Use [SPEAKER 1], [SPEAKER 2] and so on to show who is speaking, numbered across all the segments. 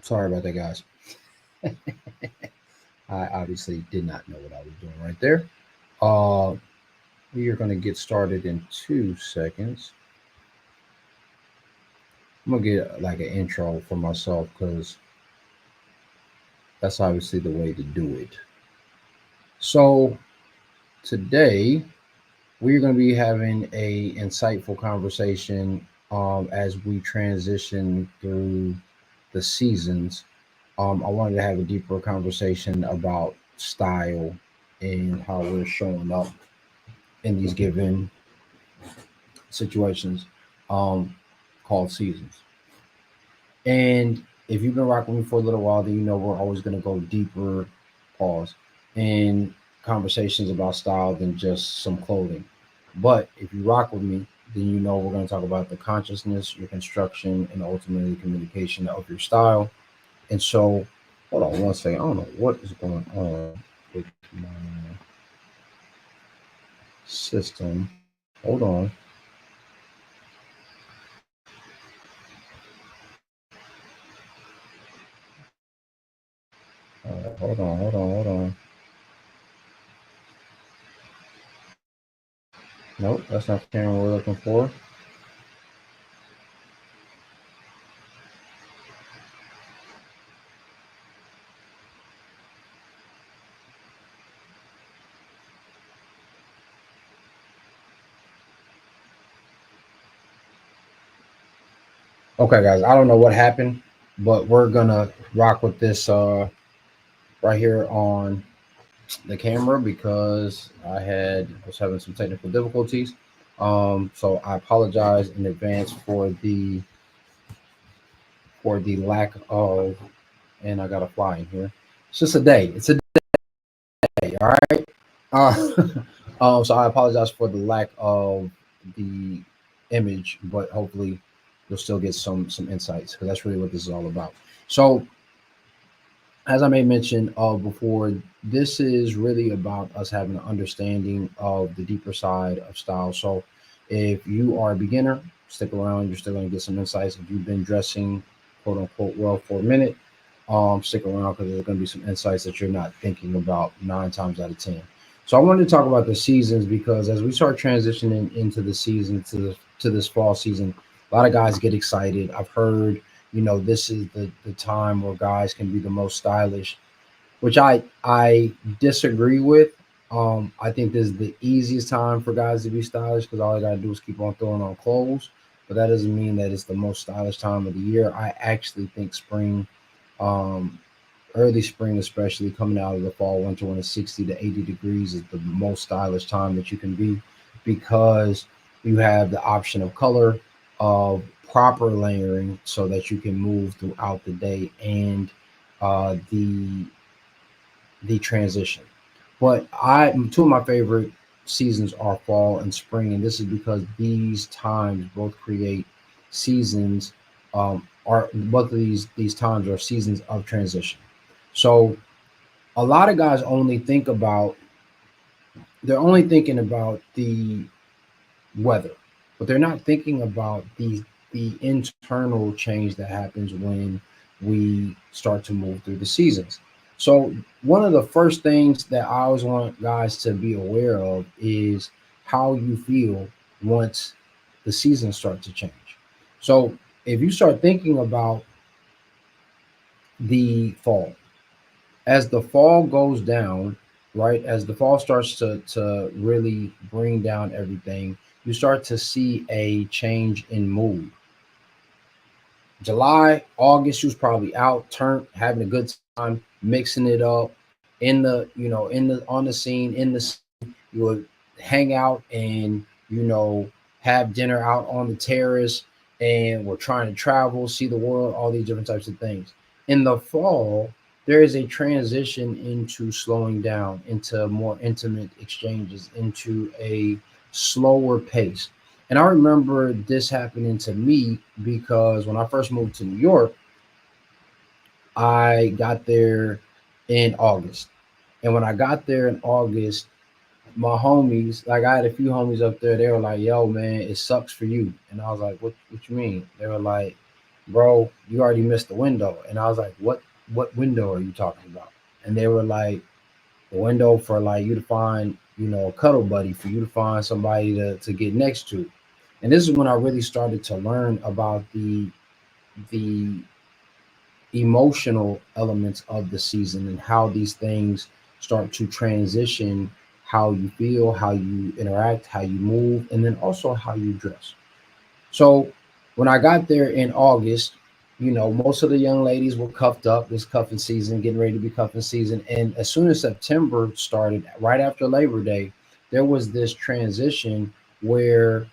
[SPEAKER 1] Sorry about that, guys. I obviously did not know what I was doing right there. Uh, we are going to get started in 2 seconds. I'm going to get like an intro for myself because that's obviously the way to do it. So today we're going to be having a insightful conversation as we transition through the seasons. I wanted to have a deeper conversation about style and how we're showing up in these given situations um, called seasons. And if you've been rocking with me for a little while, then you know we're always going to go deeper, pause, in conversations about style than just some clothing. But if you rock with me, then you know we're going to talk about the consciousness, your construction, and ultimately communication of your style. And so, hold on one second. I don't know what is going on with my system. Hold on. Hold on. Nope, that's not the camera we're looking for. Okay, guys, I don't know what happened, but we're gonna rock with this right here on the camera because I was having some technical difficulties. So I apologize in advance for the lack of, and I got a fly in here. It's just a day. It's a day. All right. Uh, so I apologize for the lack of the image, but hopefully you'll still get some insights because that's really what this is all about. So as I may mention before, this is really about us having an understanding of the deeper side of style. So if you are a beginner, stick around. You're still going to get some insights. If you've been dressing quote unquote well for a minute, stick around because there's going to be some insights that you're not thinking about 9 times out of 10. So I wanted to talk about the seasons because as we start transitioning into the season to this fall season, a lot of guys get excited. I've heard, this is the time where guys can be the most stylish, which I disagree with. I think this is the easiest time for guys to be stylish because all they gotta do is keep on throwing on clothes. But that doesn't mean that it's the most stylish time of the year. I actually think spring, um, early spring, especially coming out of the fall, winter when it's 60 to 80 degrees, is the most stylish time that you can be because you have the option of color, of proper layering so that you can move throughout the day and the transition. But two of my favorite seasons are fall and spring, and this is because these times both create seasons. Are both of these times are seasons of transition. So a lot of guys only think about they're only thinking about the weather, but they're not thinking about the internal change that happens when we start to move through the seasons. So one of the first things that I always want guys to be aware of is how you feel once the seasons start to change. So if you start thinking about the fall, as the fall goes down, right, as the fall starts to really bring down everything, you start to see a change in mood. July, August, she was probably out, turned, having a good time, mixing it up in the, in the on the scene, you would hang out and have dinner out on the terrace, and we're trying to travel, see the world, all these different types of things. In the fall, there is a transition into slowing down, into more intimate exchanges, into a slower pace. And I remember this happening to me because when I first moved to New York, I got there in August. And when I got there in August, my homies, like I had a few homies up there, they were like, yo, man, it sucks for you. And I was like, what you mean? They were like, bro, you already missed the window. And I was like, what window are you talking about? And they were like, the window for like you to find, a cuddle buddy, for you to find somebody to get next to. And this is when I really started to learn about the emotional elements of the season and how these things start to transition how you feel, how you interact, how you move, and then also how you dress. So when I got there in August, most of the young ladies were cuffed up. This cuffing season, getting ready to be cuffing season. And as soon as September started, right after Labor Day, there was this transition where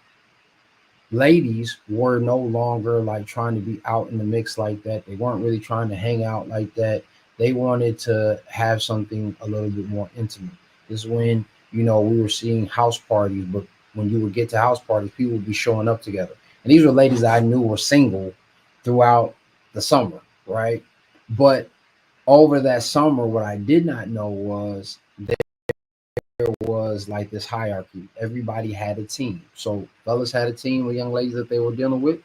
[SPEAKER 1] ladies were no longer like trying to be out in the mix like that. They weren't really trying to hang out like that. They wanted to have something a little bit more intimate. This is when, we were seeing house parties, but when you would get to house parties, people would be showing up together. And these were ladies that I knew were single throughout the summer, right? But over that summer, what I did not know was there was like this hierarchy. Everybody had a team. So fellas had a team with young ladies that they were dealing with.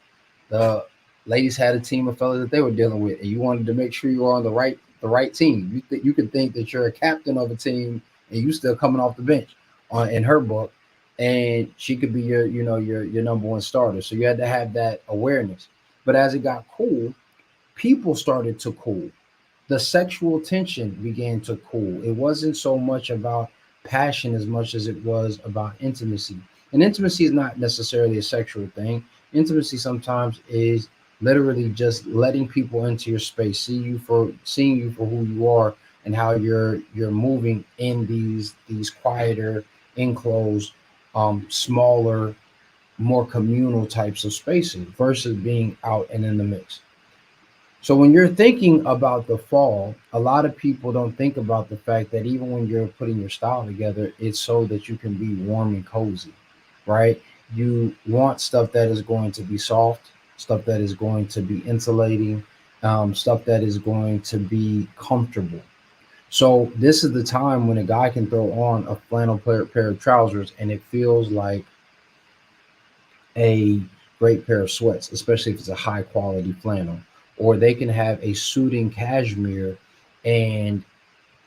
[SPEAKER 1] The ladies had a team of fellas that they were dealing with, and you wanted to make sure you were on the right team. You could think that you're a captain of a team and you still coming off the bench on in her book, and she could be your number one starter. So you had to have that awareness. But as it got cool, people started to cool. The sexual tension began to cool. It wasn't so much about passion as much as it was about intimacy. And intimacy is not necessarily a sexual thing. Intimacy sometimes is literally just letting people into your space, seeing you for who you are and how you're moving in these quieter, enclosed, smaller, more communal types of spaces versus being out and in the mix. So when you're thinking about the fall, a lot of people don't think about the fact that even when you're putting your style together, it's so that you can be warm and cozy, right? You want stuff that is going to be soft, stuff that is going to be insulating, stuff that is going to be comfortable. So this is the time when a guy can throw on a flannel pair of trousers and it feels like a great pair of sweats, especially if it's a high quality flannel. Or they can have a suiting cashmere, and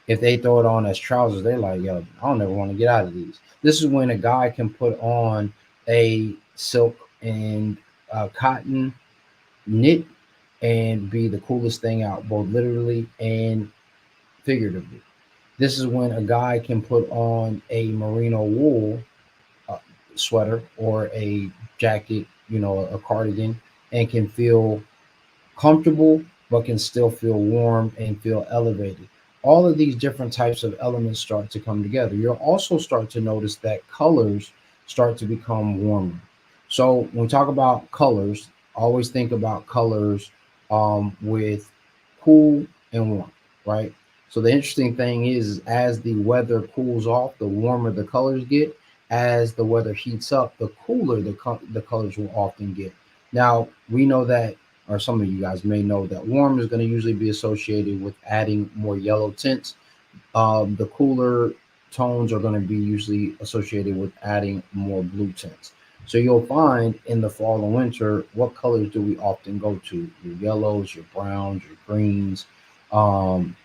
[SPEAKER 1] if they throw it on as trousers, they're like, yo, I don't ever want to get out of these. This is when a guy can put on a silk and cotton knit and be the coolest thing out, both literally and figuratively. This is when a guy can put on a merino wool uh, sweater or a jacket, a cardigan, and can feel comfortable, but can still feel warm and feel elevated. All of these different types of elements start to come together. You'll also start to notice that colors start to become warmer. So when we talk about colors, always think about colors with cool and warm, right? So the interesting thing is as the weather cools off, the warmer the colors get. As the weather heats up, the cooler the colors will often get. Now we know that, or some of you guys may know that warm is going to usually be associated with adding more yellow tints. The cooler tones are going to be usually associated with adding more blue tints. So you'll find in the fall and winter, what colors do we often go to? Your yellows, your browns, your greens, um,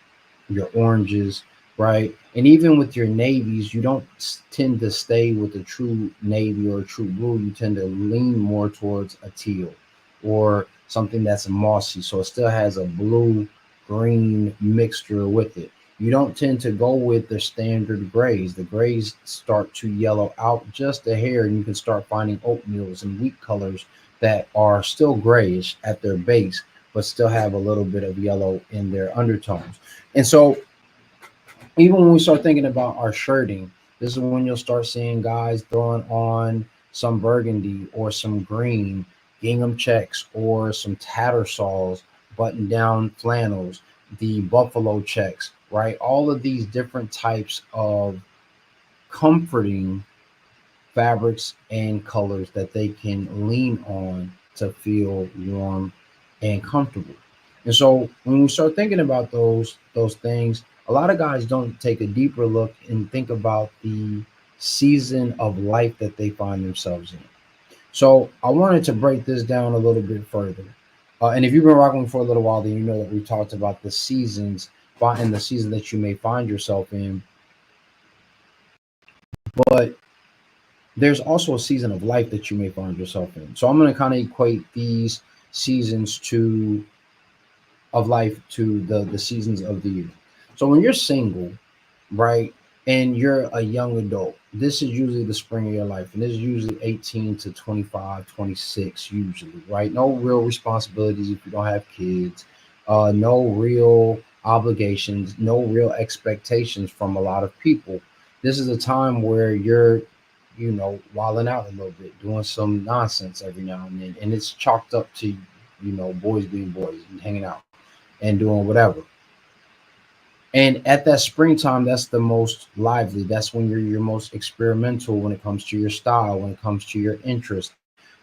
[SPEAKER 1] your oranges, right? And even with your navies, you don't tend to stay with a true navy or a true blue. You tend to lean more towards a teal or something that's mossy. So it still has a blue green mixture with it. You don't tend to go with the standard grays. The grays start to yellow out just a hair, and you can start finding oatmeals and wheat colors that are still grayish at their base, but still have a little bit of yellow in their undertones. And so even when we start thinking about our shirting, this is when you'll start seeing guys throwing on some burgundy or some green, gingham checks or some tattersalls, button down flannels, the buffalo checks, right? All of these different types of comforting fabrics and colors that they can lean on to feel warm and comfortable. And so when we start thinking about those things, a lot of guys don't take a deeper look and think about the season of life that they find themselves in. So I wanted to break this down a little bit further. And if you've been rocking for a little while, then you know that we talked about the seasons, and the season that you may find yourself in. But there's also a season of life that you may find yourself in. So I'm going to kind of equate these seasons to of life to the seasons of the year. So when you're single, right, and you're a young adult, this is usually the spring of your life, and this is usually 18 to 25, 26, usually, right? No real responsibilities if you don't have kids, no real obligations, no real expectations from a lot of people. This is a time where you're, wilding out a little bit, doing some nonsense every now and then, and it's chalked up to, boys being boys and hanging out and doing whatever. And at that springtime, that's the most lively. That's when you're your most experimental when it comes to your style, when it comes to your interest,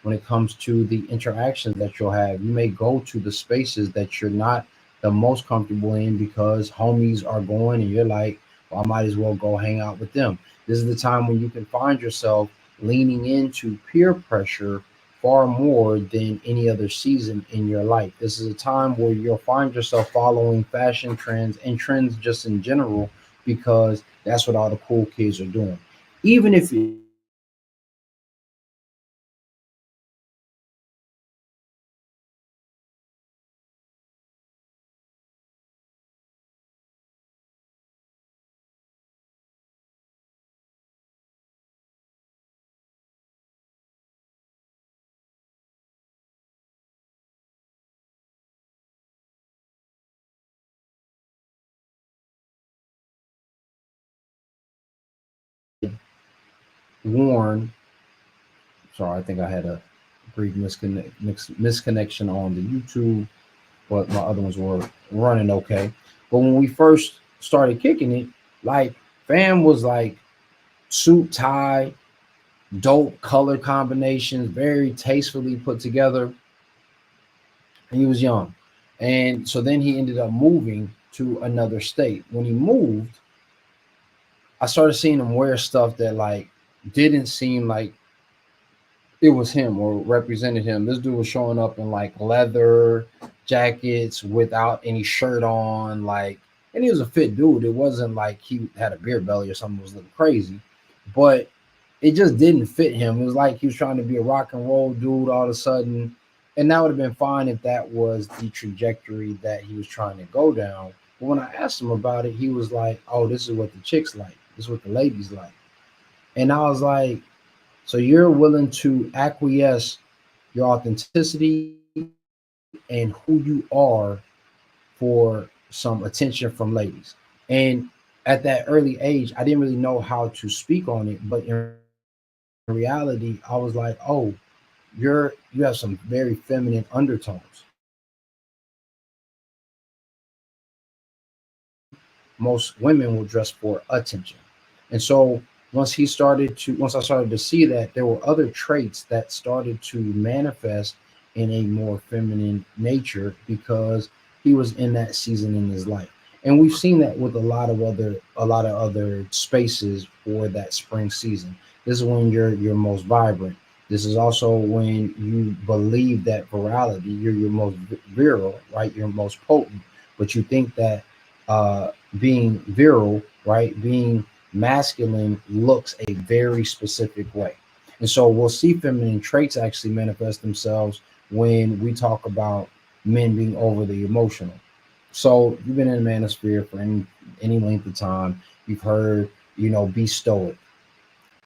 [SPEAKER 1] when it comes to the interactions that you'll have. You may go to the spaces that you're not the most comfortable in because homies are going and you're like, well, I might as well go hang out with them. This is the time when you can find yourself leaning into peer pressure far more than any other season in your life. This is a time where you'll find yourself following fashion trends and trends just in general because that's what all the cool kids are doing. Even if it is something that worn. Sorry, I think I had a brief misconnection on the YouTube, but my other ones were running okay. But when we first started kicking it, like fam was like suit tie, dope color combinations, very tastefully put together. And he was young. And so then he ended up moving to another state. When he moved, I started seeing him wear stuff that like didn't seem like it was him or represented him. This dude was showing up in like leather jackets without any shirt on, like, and he was a fit dude. It wasn't like he had a beer belly or something was looking crazy, but it just didn't fit him. It was like he was trying to be a rock and roll dude all of a sudden, and that would have been fine if that was the trajectory that he was trying to go down. But when I asked him about it, he was like, "Oh, this is what the chicks like. This is what the ladies like." And I was like, so you're willing to acquiesce your authenticity and who you are for some attention from ladies. And at that early age, I didn't really know how to speak on it, but in reality, I was like, oh, you have some very feminine undertones. And so most women will dress for attention. And so once once I started to see that, there were other traits that started to manifest in a more feminine nature because he was in that season in his life. And we've seen that with a lot of other spaces for that spring season. This is when you're most vibrant. This is also when you believe that virality, you're your most virile, right? You're most potent, but you think that being virile, right, being masculine looks a very specific way. And so we'll see feminine traits actually manifest themselves when we talk about men being overly emotional. So you've been in the manosphere for any length of time. You've heard, be stoic.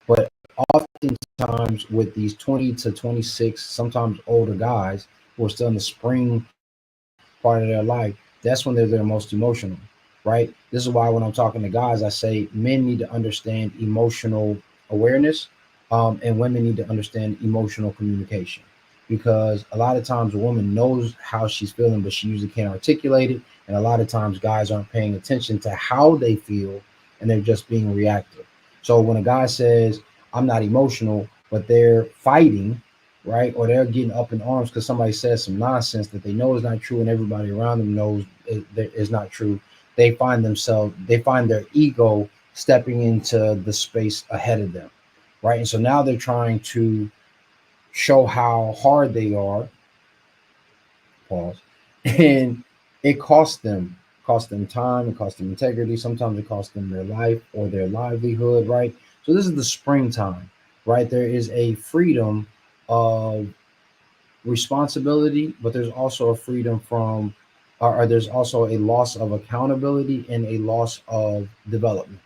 [SPEAKER 1] But oftentimes with these 20 to 26, sometimes older guys who are still in the spring part of their life, that's when they're their most emotional, right? This is why when I'm talking to guys, I say men need to understand emotional awareness, and women need to understand emotional communication. Because a lot of times a woman knows how she's feeling, but she usually can't articulate it. And a lot of times guys aren't paying attention to how they feel and they're just being reactive. So when a guy says, I'm not emotional, but they're fighting, right? Or they're getting up in arms because somebody says some nonsense that they know is not true and everybody around them knows is not true. They find their ego stepping into the space ahead of them, right? And so now they're trying to show how hard they are pause, and it cost them time, it cost them integrity. Sometimes it cost them their life or their livelihood, right? So this is the springtime, right? There is a freedom of responsibility, but there's also a freedom from, or there's also a loss of accountability and a loss of development.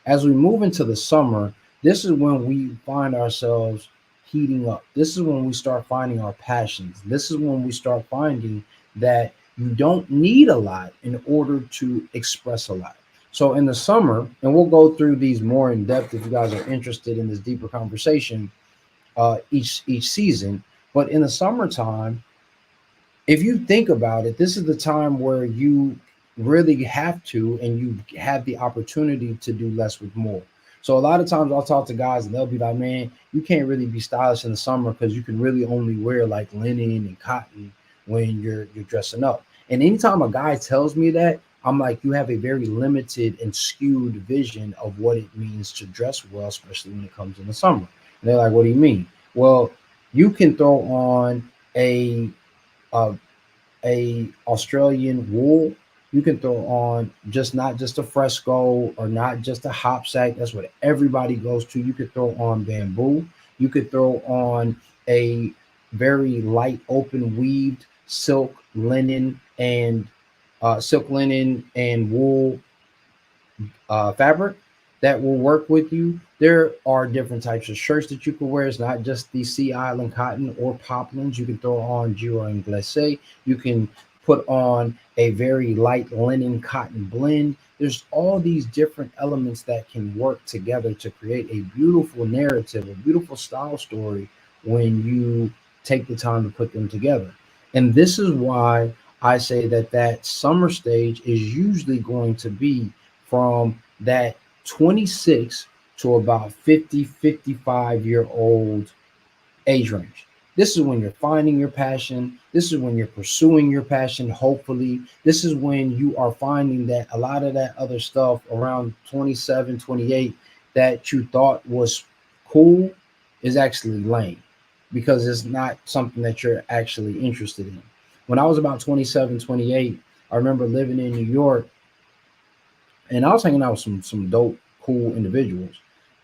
[SPEAKER 1] As we move into the summer, this is when we find ourselves heating up. This is when we start finding our passions. This is when we start finding that you don't need a lot in order to express a lot. So in the summer, and we'll go through these more in depth if you guys are interested in this deeper conversation each season. But in the summertime, if you think about it, this is the time where you really have to and you have the opportunity to do less with more. So a lot of times I'll talk to guys and they'll be like, man, you can't really be stylish in the summer because you can really only wear like linen and cotton when you're dressing up. And anytime a guy tells me that, I'm like, you have a very limited and skewed vision of what it means to dress well, especially when it comes in the summer. And they're like, what do you mean? Well, you can throw on a a Australian wool. You can throw on just not just a fresco or not just a hop sack. That's what everybody goes to. You could throw on bamboo. You could throw on a very light open weaved silk linen and wool fabric that will work with you. There are different types of shirts that you can wear. It's not just the Sea Island cotton or poplins. You can throw on Giro Inglese. You can put on a very light linen cotton blend. There's all these different elements that can work together to create a beautiful narrative, a beautiful style story when you take the time to put them together. And this is why I say that that summer stage is usually going to be from that 26 to about 50, 55-year old age range. This is when you're finding your passion. This is when you're pursuing your passion, hopefully. This is when you are finding that a lot of that other stuff around 27, 28 that you thought was cool is actually lame because it's not something that you're actually interested in. When I was about 27, 28, I remember living in New York and I was hanging out with some dope, cool individuals,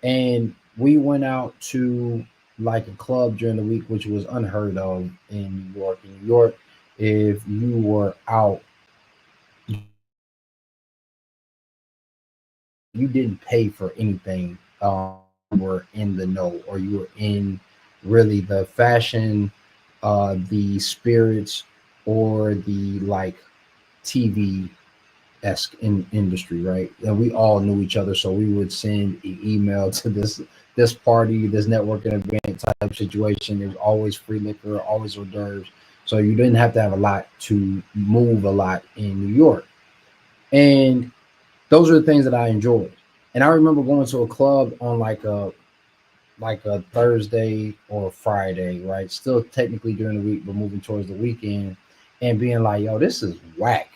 [SPEAKER 1] and we went out to like a club during the week, which was unheard of in New York. In New York, if you were out, you didn't pay for anything. You were in the know, or you were in really the fashion, the spirits, or the like TV esque in industry, right? And we all knew each other, so we would send an email to this party, this networking event type situation. There was always free liquor, always hors d'oeuvres, so you didn't have to have a lot to move a lot in New York. And those are the things that I enjoyed. And I remember going to a club on like a Thursday or a Friday, right? Still technically during the week, but moving towards the weekend, and being like, yo, this is whack.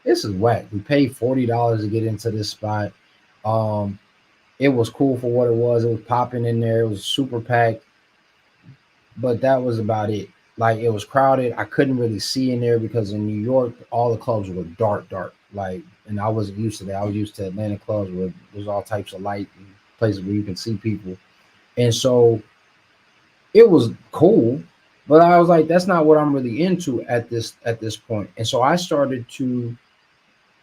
[SPEAKER 1] This is whack. We paid $40 to get into this spot. Um, it was cool for what it was. It was popping in there. It was super packed, but that was about it. Like it was crowded. I couldn't really see in there because in New York, all the clubs were dark, dark. Like, and I wasn't used to that. I was used to Atlanta clubs where there's all types of light and places where you can see people. And so it was cool, but I was like, that's not what I'm really into at this point. And so I started to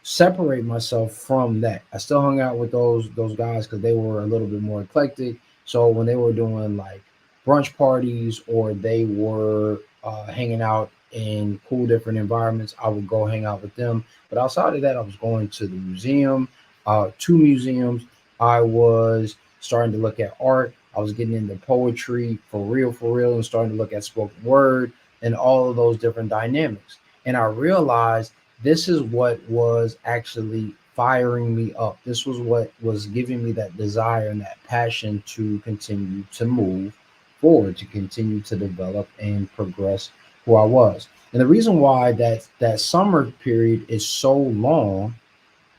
[SPEAKER 1] separate myself from that. I still hung out with those guys because they were a little bit more eclectic. So when they were doing like brunch parties or they were hanging out in cool different environments, I would go hang out with them. But outside of that, I was going to the museum, two museums. I was starting to look at art. I was getting into poetry for real, and starting to look at spoken word and all of those different dynamics. And I realized this is what was actually firing me up. This was what was giving me that desire and that passion to continue to move forward, to continue to develop and progress who I was. And the reason why that summer period is so long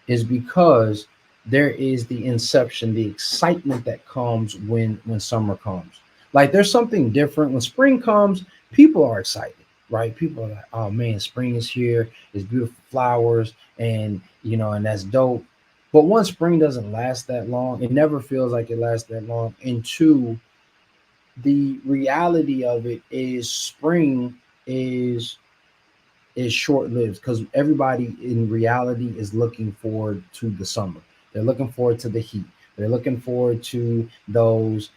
[SPEAKER 1] is because there is the inception, the excitement that comes when summer comes. Like there's something different when spring comes. People are excited. right? People are like, oh man, spring is here, it's beautiful flowers, and and that's dope. But one, spring doesn't last that long. It never feels like it lasts that long. And two, the reality of it is spring is is short lived because everybody in reality is looking forward to the summer. They're looking forward to the heat. They're looking forward to those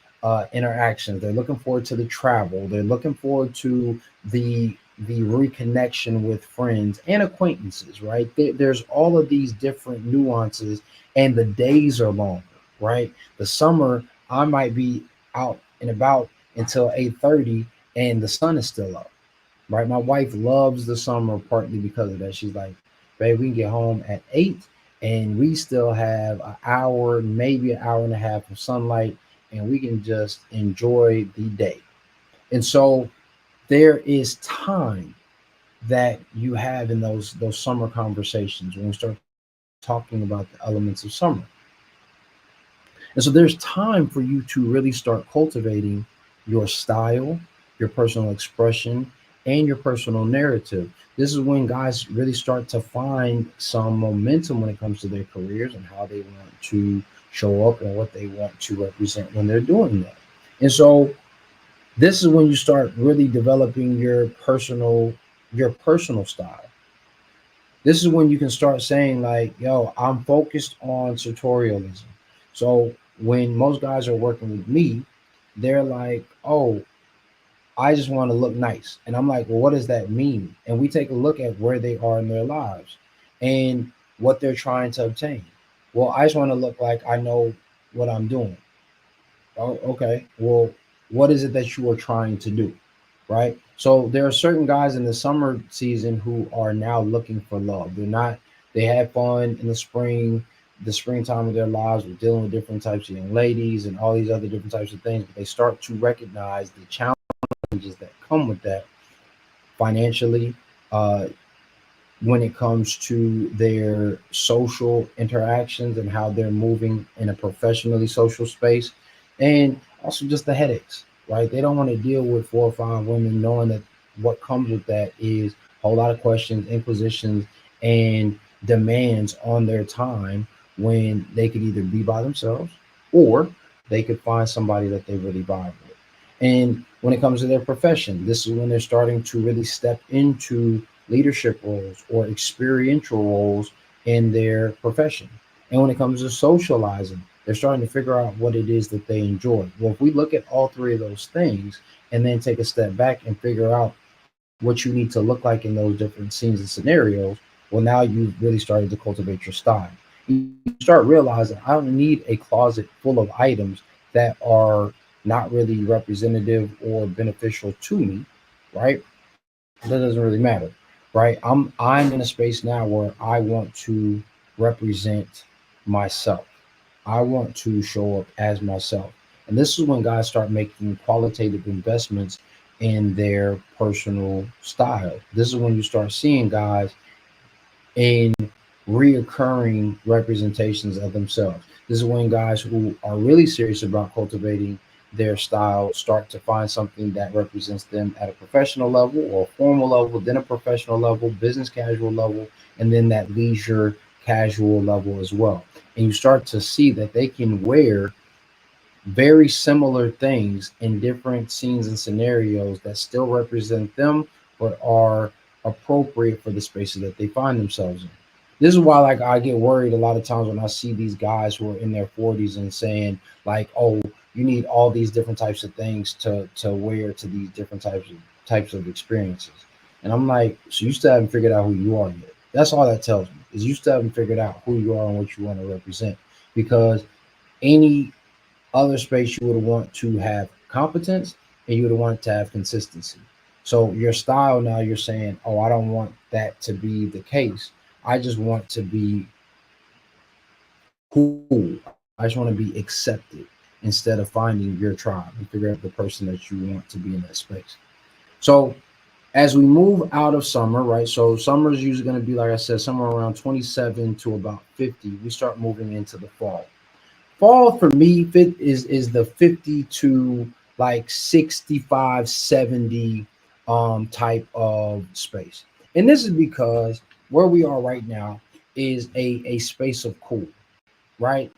[SPEAKER 1] interactions. They're looking forward to the travel. They're looking forward to the reconnection with friends and acquaintances. Right? There's all of these different nuances, and the days are longer. Right? The summer, I might be out and about until 8:30, and the sun is still up, right? My wife loves the summer partly because of that. She's like, babe, we can get home at 8 and we still have an hour, maybe an hour and a half of sunlight, and we can just enjoy the day. And so there is time that you have in those summer conversations when we start talking about the elements of summer. And so there's time for you to really start cultivating your style, your personal expression, and your personal narrative. This is when guys really start to find some momentum when it comes to their careers and how they want to show up and what they want to represent when they're doing that. And so this is when you start really developing your personal style. This is when you can start saying like, yo, I'm focused on sartorialism. So when most guys are working with me, they're like, oh, I just want to look nice. And I'm like, well, what does that mean? And we take a look at where they are in their lives and what they're trying to obtain. Well, I just want to look like I know what I'm doing. Oh, okay. Well, what is it that you are trying to do? Right. So there are certain guys in the summer season who are now looking for love. They're not, they had fun in the springtime of their lives with dealing with different types of young ladies and all these other different types of things, but they start to recognize the challenges that come with that financially, uh, when it comes to their social interactions and how they're moving in a professionally social space, and also just the headaches, right? They don't want to deal with 4 or 5 women, knowing that what comes with that is a whole lot of questions, inquisitions, and demands on their time when they could either be by themselves or they could find somebody that they really vibe with. And when it comes to their profession, this is when they're starting to really step into leadership roles or experiential roles in their profession. And when it comes to socializing, they're starting to figure out what it is that they enjoy. Well, if we look at all three of those things and then take a step back and figure out what you need to look like in those different scenes and scenarios, well, now you've really started to cultivate your style. You start realizing I don't need a closet full of items that are not really representative or beneficial to me, right? That doesn't really matter, right? I'm in a space now where I want to represent myself. I want to show up as myself. And this is when guys start making qualitative investments in their personal style. This is when you start seeing guys in reoccurring representations of themselves. This is when guys who are really serious about cultivating their style start to find something that represents them at a professional level or a formal level, then a professional level, business casual level, and then that leisure casual level as well. And you start to see that they can wear very similar things in different scenes and scenarios that still represent them, but are appropriate for the spaces that they find themselves in. This is why, like, I get worried a lot of times when I see these guys who are in their 40s and saying, like, oh, you need all these different types of things to wear to these different types of experiences. And I'm like, so you still haven't figured out who you are yet. That's all that tells me, is you still haven't figured out who you are and what you want to represent. Because any other space, you would want to have competence and you would want to have consistency. So your style, now you're saying, oh, I don't want that to be the case. I just want to be cool. I just want to be accepted instead of finding your tribe and figure out the person that you want to be in that space. So as we move out of summer, right? So summer is usually going to be, like I said, somewhere around 27 to about 50. We start moving into the fall. Fall for me fit is the 50 to like 65, 70. type of space. And this is because where we are right now is a space of cool, right?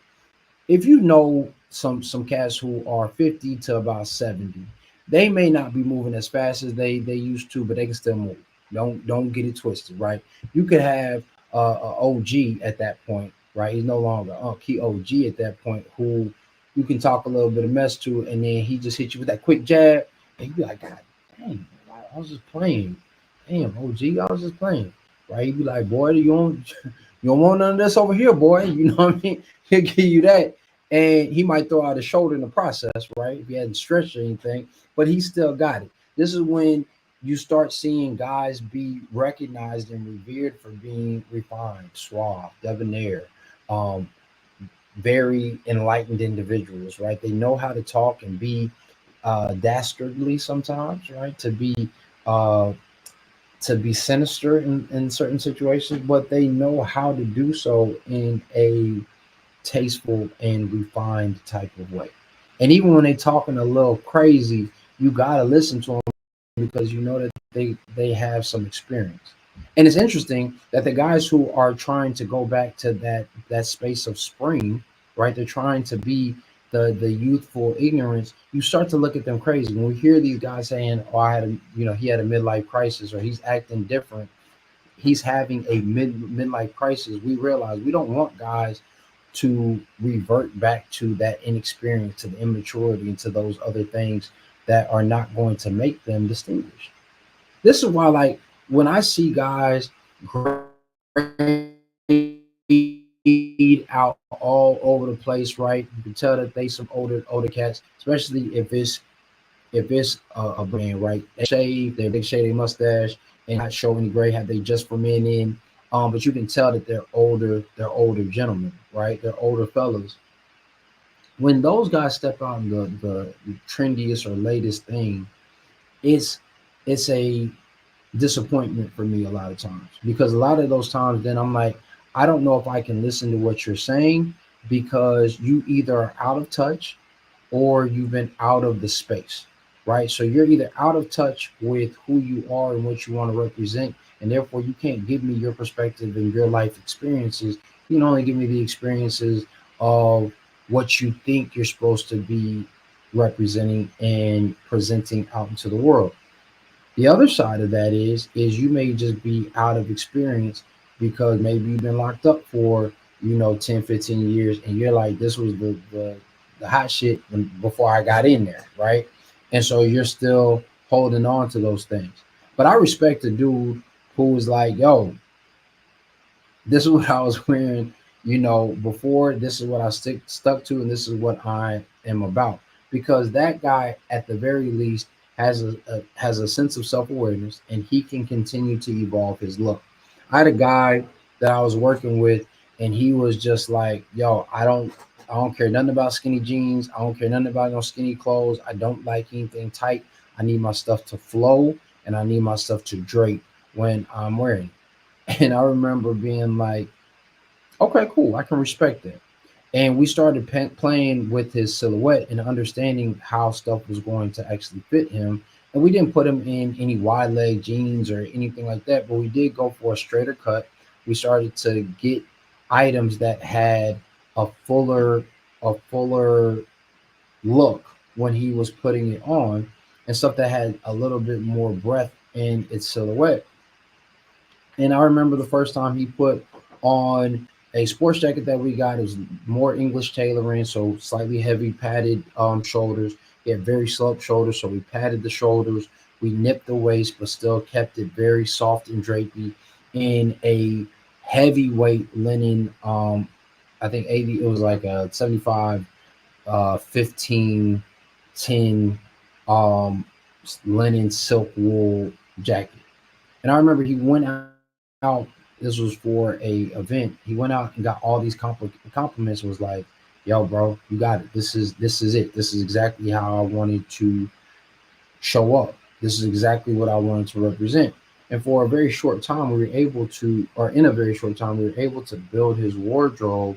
[SPEAKER 1] If you know some cats who are 50 to about 70, they may not be moving as fast as they used to, but they can still move. Don't get it twisted, right? You could have a OG at that point, right? He's no longer key OG at that point, who you can talk a little bit of mess to, and then he just hit you with that quick jab, and you be like, God dang, I was just playing. Damn, OG, I was just playing, right? He'd be like, boy, you don't want none of this over here, boy. You know what I mean? He'll give you that, and he might throw out a shoulder in the process, right? If he hadn't stretched or anything, but he still got it. This is when you start seeing guys be recognized and revered for being refined, suave, debonair, um, very enlightened individuals, right? They know how to talk and be dastardly sometimes, right? Uh, to be sinister in certain situations, but they know how to do so in a tasteful and refined type of way. And even when they're talking a little crazy, you gotta listen to them because you know that they have some experience. And it's interesting that the guys who are trying to go back to that space of spring, right? They're trying to be the youthful ignorance. You start to look at them crazy when we hear these guys saying, "Oh, he had a midlife crisis," or he's acting different. He's having a midlife crisis. We realize we don't want guys to revert back to that inexperience, to the immaturity, and to those other things that are not going to make them distinguished. This is why, like, when I see guys grayed out all over the place, right? You can tell that they some older cats, especially if it's a brand, right? They shave, they big shave, their mustache, and not show any gray. Have they just for men in? But you can tell that they're older. They're older gentlemen, right? They're older fellas. When those guys step out in the trendiest or latest thing, it's it's a disappointment for me a lot of times, because a lot of those times then I'm like, I don't know if I can listen to what you're saying, because you either are out of touch or you've been out of the space, right? So you're either out of touch with who you are and what you want to represent, and therefore you can't give me your perspective and your life experiences. You can only give me the experiences of what you think you're supposed to be representing and presenting out into the world. The other side of that is you may just be out of experience because maybe you've been locked up for 10, 15 years, and you're like, this was the hot shit before I got in there, right? And so you're still holding on to those things. But I respect a dude who was like, yo, this is what I was wearing, before. This is what I stuck to, and this is what I am about. Because that guy, at the very least, has a sense of self awareness, and he can continue to evolve his look. I had a guy that I was working with, and he was just like, "Yo, I don't care nothing about skinny jeans. I don't care nothing about no skinny clothes. I don't like anything tight. I need my stuff to flow, and I need my stuff to drape when I'm wearing it." And I remember being like, okay, cool, I can respect that. And we started playing with his silhouette and understanding how stuff was going to actually fit him. And we didn't put him in any wide leg jeans or anything like that, but we did go for a straighter cut. We started to get items that had a fuller look when he was putting it on, and stuff that had a little bit more breadth in its silhouette. And I remember the first time he put on a sports jacket that we got. It was more English tailoring, so slightly heavy padded shoulders. He had very sloped shoulders, so we padded the shoulders. We nipped the waist, but still kept it very soft and drapey in a heavyweight linen. I think 80. It was like a 75, 15, 10 um, linen silk wool jacket. And I remember he went out. This was for a event. He went out and got all these compliments. Was like, "Yo, bro, you got it. This is it. This is exactly how I wanted to show up. This is exactly what I wanted to represent." And for a very short time, we were able to, or in a very short time, we were able to build his wardrobe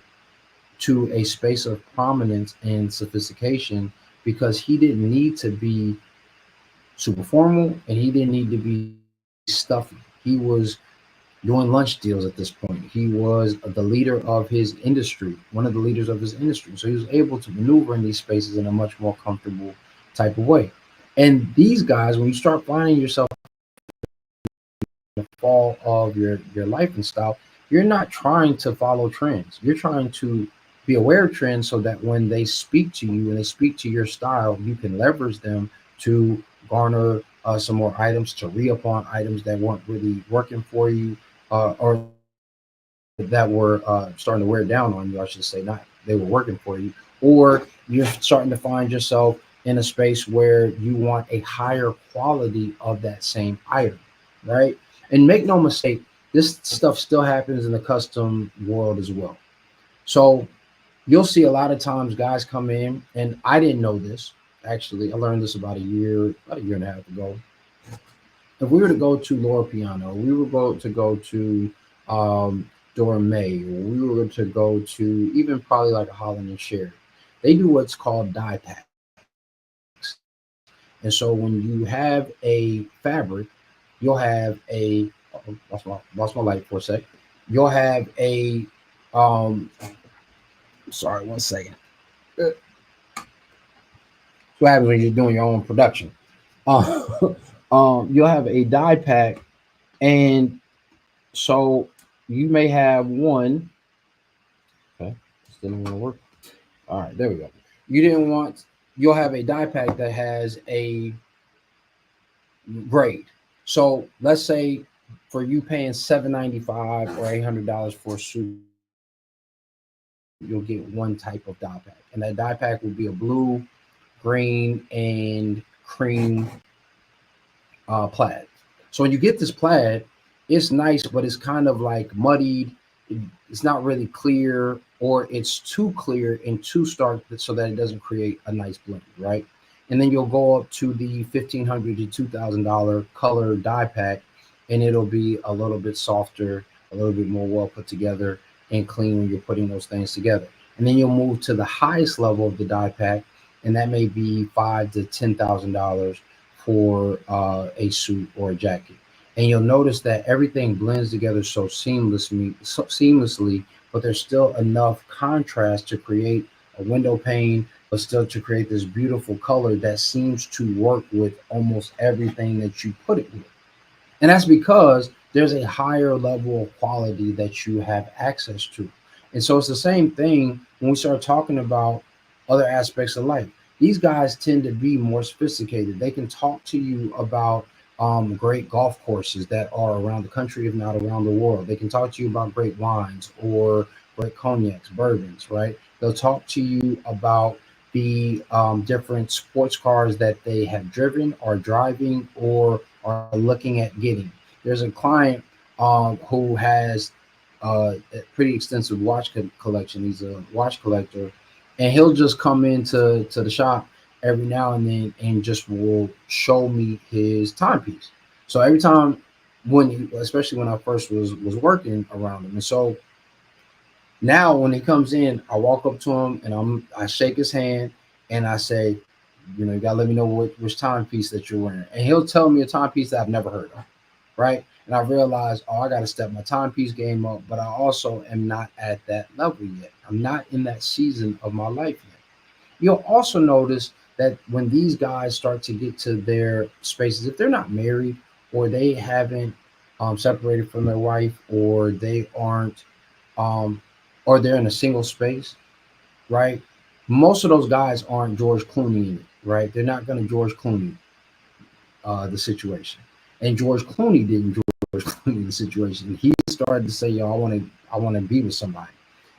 [SPEAKER 1] to a space of prominence and sophistication, because he didn't need to be super formal, and he didn't need to be stuffy. He was doing lunch deals at this point. He was the leader of his industry, one of the leaders of his industry. So he was able to maneuver in these spaces in a much more comfortable type of way. And these guys, when you start finding yourself in the fall of your life and style, you're not trying to follow trends. You're trying to be aware of trends so that when they speak to you and they speak to your style, you can leverage them to garner some more items, to re upon items that weren't really working for you, or that were starting to wear down on you, I should say. Not they were working for you, or you're starting to find yourself in a space where you want a higher quality of that same item, right? And make no mistake, this stuff still happens in the custom world as well. So you'll see a lot of times guys come in, and I didn't know this. Actually, I learned this about a year and a half ago. If we were to go to Laura Piano, we were to go to Dora May, or we were to go to even probably like a Holland and Sherry, they do what's called dye packs. And so when you have a fabric, you'll have a lost my light for a sec. You'll have a um sorry, one second. Uh, what happens when you're doing your own production? Uh, you'll have a dye pack, and so you may have one. Okay, still didn't want to work. All right, there we go. You didn't want. You'll have a dye pack that has a grade. So let's say for you paying $795 or $800 for a suit, you'll get one type of dye pack, and that dye pack will be a blue, green, and cream plaid. So when you get this plaid, it's nice, but it's kind of like muddied. It's not really clear, or it's too clear and too stark so that it doesn't create a nice blend, right? And then you'll go up to the $1,500 to $2,000 color dye pack, and it'll be a little bit softer, a little bit more well put together and clean when you're putting those things together. And then you'll move to the highest level of the dye pack, and that may be five to $10,000 for a suit or a jacket. And you'll notice that everything blends together so seamlessly, but there's still enough contrast to create a window pane, but still to create this beautiful color that seems to work with almost everything that you put it with. And that's because there's a higher level of quality that you have access to. And so it's the same thing when we start talking about other aspects of life. These guys tend to be more sophisticated. They can talk to you about great golf courses that are around the country, if not around the world. They can talk to you about great wines or great cognacs, bourbons, right? They'll talk to you about the different sports cars that they have driven, are driving, or are looking at getting. There's a client who has a pretty extensive collection. He's a watch collector, and he'll just come into the shop every now and then and just will show me his timepiece. So every time especially when I first was working around him, and so now when he comes in, I walk up to him and I shake his hand and I say, you gotta let me know which timepiece that you're wearing, and he'll tell me a timepiece that I've never heard of, right? And I realize, oh, I got to step my timepiece game up, but I also am not at that level yet. I'm not in that season of my life yet. You'll also notice that when these guys start to get to their spaces, if they're not married or they haven't separated from their wife, or they aren't, um, or they're in a single space, right? Most of those guys aren't George Clooney in it, right? They're not going to George Clooney the situation. And George Clooney didn't George Clooney the situation. He started to say, "Yo, I want to be with somebody."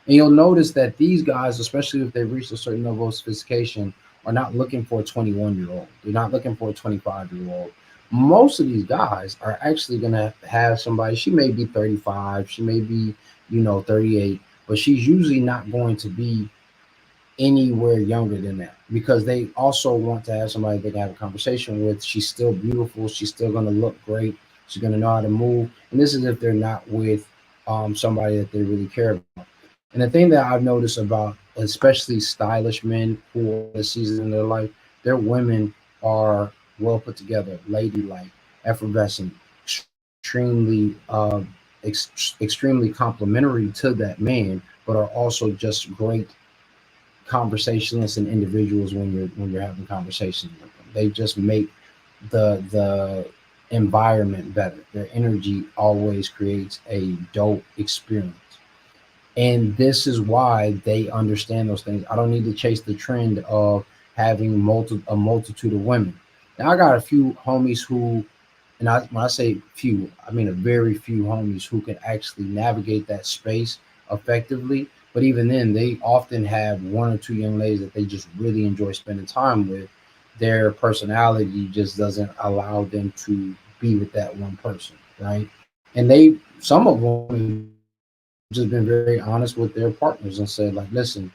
[SPEAKER 1] And you'll notice that these guys, especially if they reach a certain level of sophistication, are not looking for a 21-year-old. They're not looking for a 25-year-old. Most of these guys are actually going to have somebody. She may be 35. She may be, 38, but she's usually not going to be anywhere younger than that, because they also want to have somebody they can have a conversation with. She's still beautiful. She's still going to look great. She's going to know how to move. And this is if they're not with somebody that they really care about. And the thing that I've noticed about especially stylish men who are in the season in their life, their women are well put together, ladylike, effervescent, extremely extremely complimentary to that man, but are also just great conversationalists and individuals when you're having conversations with them. They just make the environment better. Their energy always creates a dope experience. And this is why they understand those things. I don't need to chase the trend of having a multitude of women. Now I got a few homies who, and when I say few, I mean a very few homies who can actually navigate that space effectively. But even then, they often have one or two young ladies that they just really enjoy spending time with. Their personality just doesn't allow them to be with that one person, right? And some of them just been very honest with their partners and said, like, listen,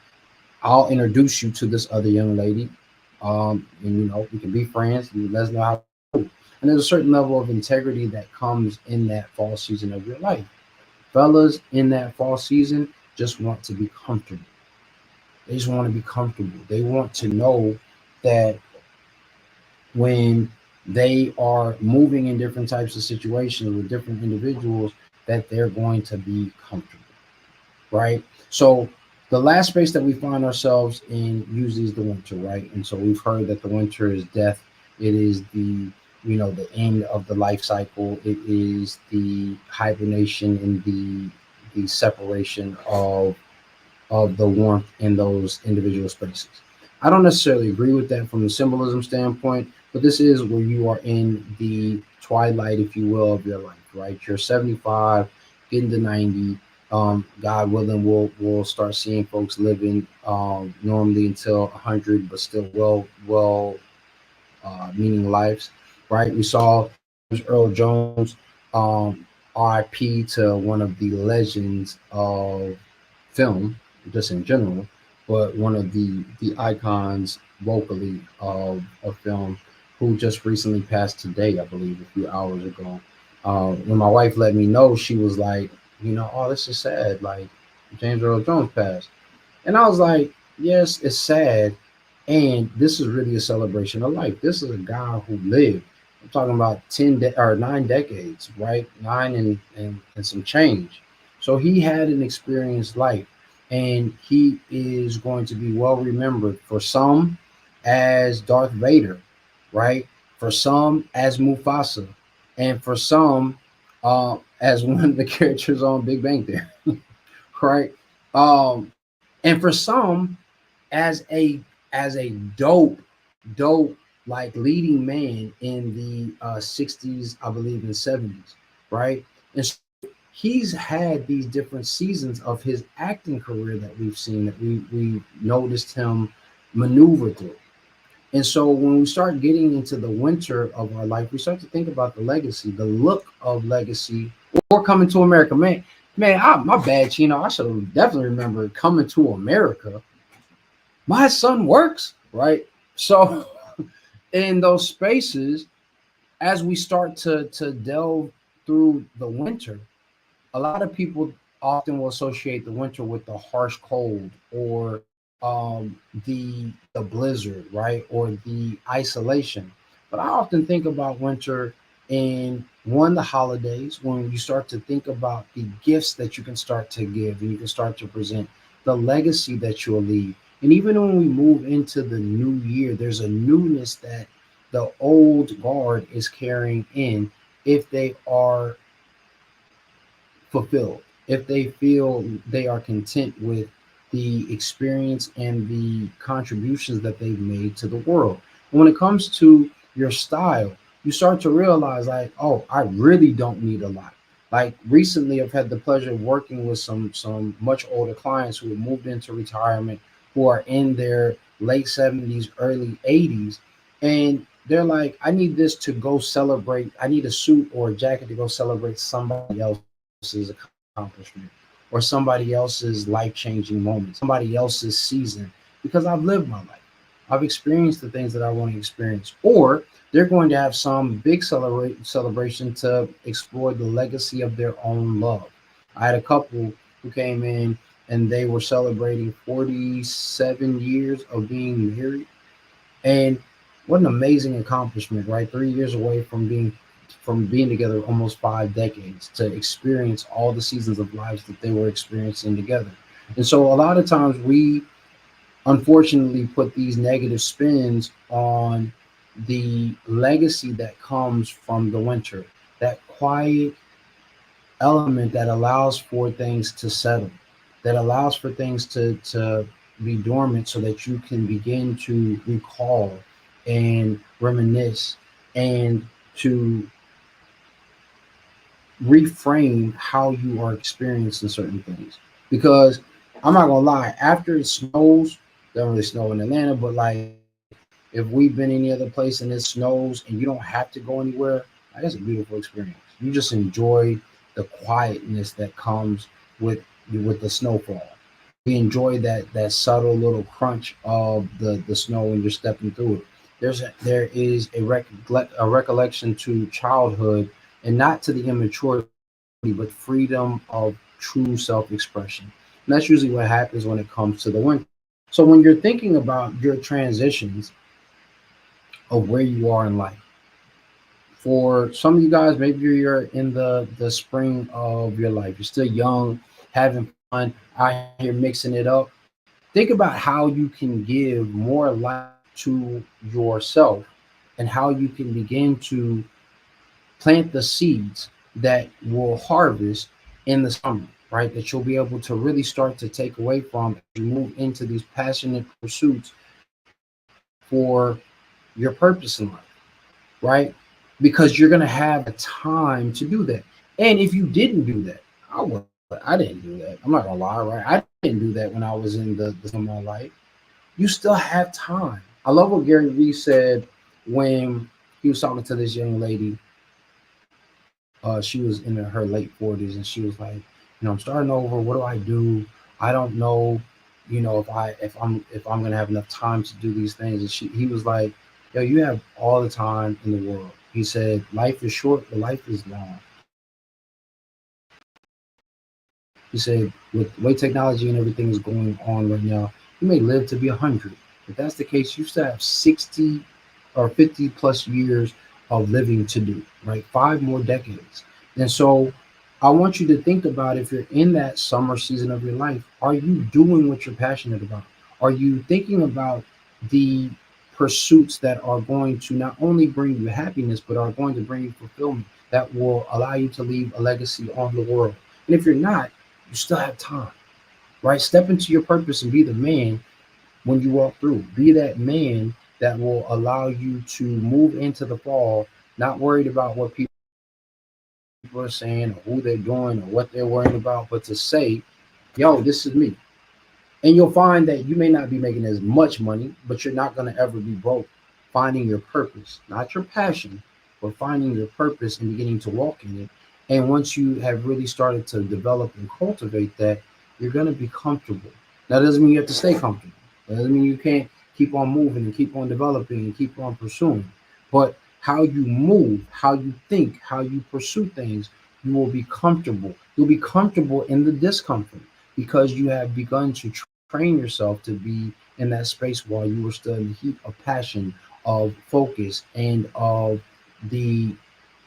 [SPEAKER 1] I'll introduce you to this other young lady. And we can be friends. You let us know how it's cool. And there's a certain level of integrity that comes in that fall season of your life. Fellas in that fall season just want to be comfortable. They just want to be comfortable. They want to know that when they are moving in different types of situations with different individuals, that they're going to be comfortable, right? So the last space that we find ourselves in usually is the winter, right? And so we've heard that the winter is death. It is the end of the life cycle. It is the hibernation and the separation of the warmth in those individual spaces. I don't necessarily agree with that from the symbolism standpoint, but this is where you are in the twilight, if you will, of your life, right? You're 75, getting to 90. God willing, we'll start seeing folks living normally until 100, but still meaning lives, right? We saw James Earl Jones, RIP to one of the legends of film, just in general, but one of the icons vocally of film, who just recently passed today, I believe, a few hours ago. When my wife let me know, she was like, oh, this is sad. Like James Earl Jones passed, and I was like, yes, it's sad, and this is really a celebration of life. This is a guy who lived. I'm talking about 9 decades, right? Nine and some change. So he had an experienced life, and he is going to be well remembered for some as Darth Vader, right? For some as Mufasa, and for some as one of the characters on Big Bang Theory, right? And for some as a dope like leading man in the 60s, I believe, in 70s, right? And so he's had these different seasons of his acting career that we've seen, that we noticed him maneuver through. And so when we start getting into the winter of our life, we start to think about the legacy, the look of legacy, or Coming to America. My bad, Chino. I should have definitely remembered Coming to America. My son works, right? So in those spaces, as we start to delve through the winter, a lot of people often will associate the winter with the harsh cold, or the blizzard, right, or the isolation. But I often think about winter in the holidays, when you start to think about the gifts that you can start to give and you can start to present, the legacy that you'll leave. And even when we move into the new year, there's a newness that the old guard is carrying in, if they are fulfilled, if they feel they are content with the experience and the contributions that they've made to the world. And when it comes to your style, you start to realize, like, oh, I really don't need a lot. Like recently, I've had the pleasure of working with some much older clients who have moved into retirement, who are in their late 70s, early 80s, and they're like, I need this to go celebrate. I need a suit or a jacket to go celebrate somebody else's accomplishment, or somebody else's life-changing moment, somebody else's season, because I've lived my life. I've experienced the things that I want to experience. Or they're going to have some big celebration to explore the legacy of their own love. I had a couple who came in and they were celebrating 47 years of being married. And What an amazing accomplishment, right? 3 years away from being together almost 5 decades to experience all the seasons of lives that they were experiencing together. And so a lot of times we unfortunately put these negative spins on the legacy that comes from the winter, that quiet element that allows for things to settle, that allows for things to be dormant so that you can begin to recall and reminisce and to reframe how you are experiencing certain things. Because I'm not gonna lie, after it snows, doesn't really snow in Atlanta, but like if we've been any other place and it snows and you don't have to go anywhere, like, that's a beautiful experience. You just enjoy the quietness that comes with the snowfall. We enjoy that subtle little crunch of the snow when you're stepping through it. There is a recollection to childhood, and not to the immaturity, but freedom of true self-expression. And that's usually what happens when it comes to the winter. So when you're thinking about your transitions of where you are in life, for some of you guys, maybe you're in the spring of your life. You're still young, having fun, out here mixing it up. Think about how you can give more life to yourself and how you can begin to plant the seeds that will harvest in the summer, right? That you'll be able to really start to take away from as you move into these passionate pursuits for your purpose in life, right? Because you're going to have the time to do that. And if you didn't do that, I didn't do that. I'm not gonna lie, right? I didn't do that when I was in the of my life. You still have time. I love what Gary Vee said when he was talking to this young lady. She was in her late 40s, and she was like, I'm starting over. What do I do? I don't know, if I'm gonna have enough time to do these things. And he was like, yo, you have all the time in the world. He said, life is short, but life is long. He said, with the way technology and everything is going on right now, you may live to be 100. If that's the case, you still have 60 or 50 plus years of living to do, right? 5 more decades. And so I want you to think about, if you're in that summer season of your life, are you doing what you're passionate about? Are you thinking about the pursuits that are going to not only bring you happiness, but are going to bring you fulfillment that will allow you to leave a legacy on the world? And if you're not, you still have time, right? Step into your purpose and be the man when you walk through. Be that man that will allow you to move into the fall, not worried about what people are saying or who they're doing or what they're worrying about, but to say, yo, this is me. And you'll find that you may not be making as much money, but you're not going to ever be broke. Finding your purpose, not your passion, but finding your purpose and beginning to walk in it. And once you have really started to develop and cultivate that, you're going to be comfortable. That doesn't mean you have to stay comfortable. That doesn't mean you can't keep on moving and keep on developing and keep on pursuing. But how you move, how you think, how you pursue things, you will be comfortable. You'll be comfortable in the discomfort because you have begun to train yourself to be in that space while you were still in the heat of passion, of focus, and of the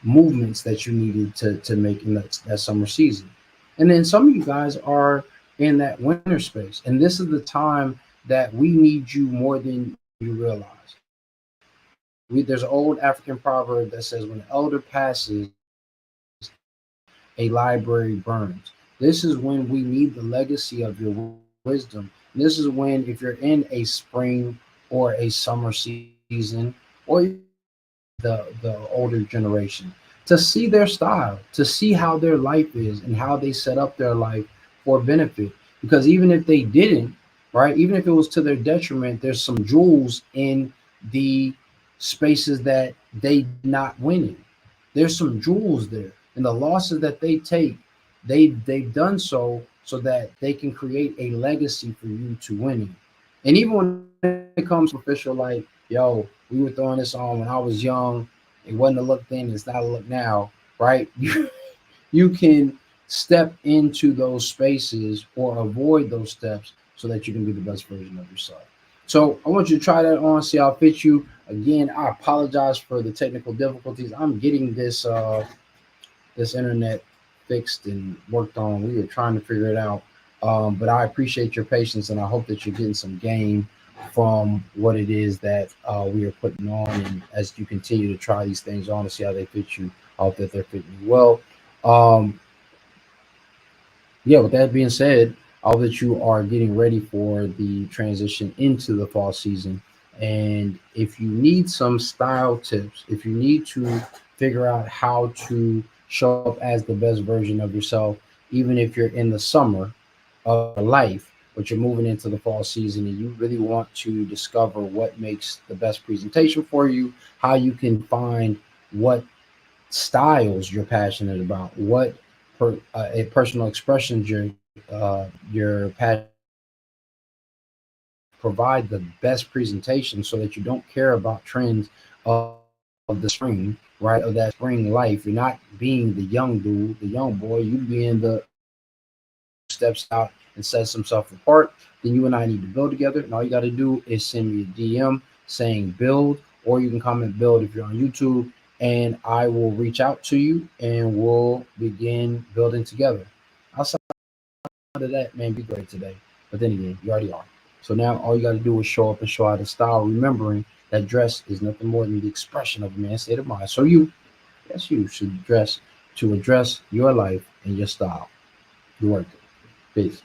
[SPEAKER 1] movements that you needed to make in that summer season. And then some of you guys are in that winter space. And this is the time that we need you more than you realize. There's an old African proverb that says, when an elder passes, a library burns. This is when we need the legacy of your wisdom. And this is when, if you're in a spring or a summer season, or even the older generation, to see their style, to see how their life is and how they set up their life for benefit. Because even if they didn't, right, even if it was to their detriment, there's some jewels in the spaces that they did not win in. There's some jewels there, and the losses that they take, they've done so that they can create a legacy for you to win in. And even when it comes to superficial, like, yo, we were throwing this on when I was young. It wasn't a look then, it's not a look now, right? You can step into those spaces or avoid those steps so that you can be the best version of yourself. So I want you to try that on, see how it fits you. Again, I apologize for the technical difficulties. I'm getting this internet fixed and worked on. We were trying to figure it out. But I appreciate your patience, and I hope that you're getting some gain from what it is that we are putting on. And as you continue to try these things on to see how they fit you, I hope that they're fitting you well. Um, yeah, with that being said, I hope that you are getting ready for the transition into the fall season. And if you need some style tips, if you need to figure out how to show up as the best version of yourself, even if you're in the summer of your life, but you're moving into the fall season and you really want to discover what makes the best presentation for you, how you can find what styles you're passionate about, what a personal expressions your passion, provide the best presentation so that you don't care about trends of the spring, right? Of that spring life. You're not being the young dude, the young boy. You being the steps out and sets himself apart. Then you and I need to build together. And all you got to do is send me a DM saying build, or you can comment build if you're on YouTube, and I will reach out to you and we'll begin building together. Outside of that, man, be great today. But then again, you already are. So now all you got to do is show up and show out the style, remembering that dress is nothing more than the expression of a man's state of mind. So you, yes, you should dress to address your life and your style. You work it. Peace.